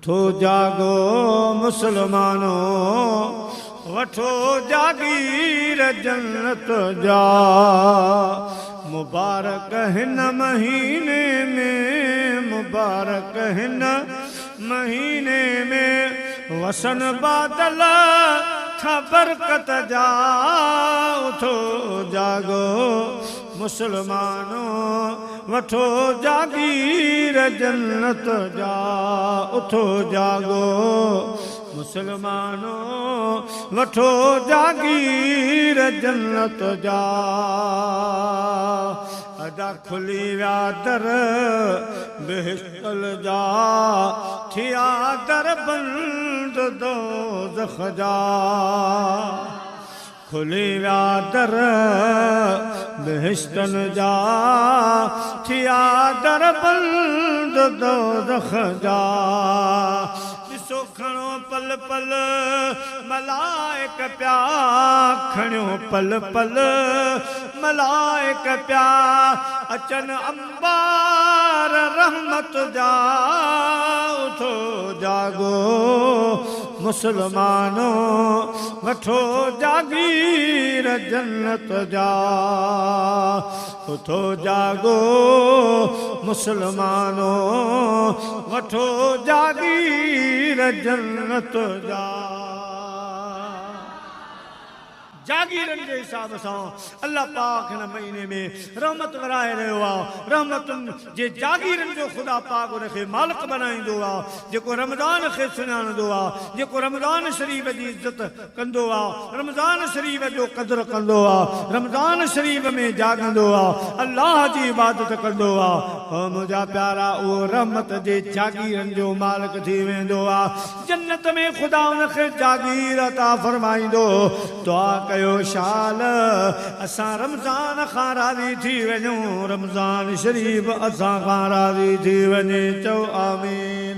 उठो जागो मुसलमानो वठो जागीर जन्नत जा। मुबारक हिन महीने में, मुबारक हिन महीने में वसन बादल था बरकत जा। उठो जागो मुसलमानो वठो जागीर जन्नत जा। उठो जागो मुसलमानो वठो जागीर जन्नत जा। अदा खुली विया दर बेहश्तल जा, थिया दर बंद दोज़ख जा। खुली विया दर बेहश्तन जा, थिया दर बंद दोज़ख जा। ॾिसो खणो पल पल मलाइक प्या, खणो पल पल मलाइक प्या। अचन अंबार रहमत जा। उठो जागो मुसलमानो वठो जागीर जन्नत जा। उठो जागो मुसलमानो वठो जागीर जन्नत जा। जागीरन के हिसाब से अल्लाह पाक हिन महीने में रहमत वराए रहियो आहे। रहमतुन जे जागीरन जो खुदा पाक उनखे मालिक बनाईंदो आहे, जेको रमज़ान खे सुञाणंदो आहे, जेको रमज़ान शरीफ़ जी इज़त कंदो आहे, रमज़ान शरीफ़ जो क़दुरु कंदो आहे, रमज़ान शरीफ़ में जागंदो आहे, अल्लाह जी इबादत कंदो आहे। ओ मुंहिंजा प्यारा, उहो रहमत जे जागीरन जो मालिक थी वेंदो आहे। जन्नत में खुदा उनखे जागीर अता फरमाईंदो। दुआ कयो शाल असां रमज़ान खां राज़ी थी वञूं, रमज़ान शरीफ़ असां खां राज़ी थी वञे। चओ आमीन।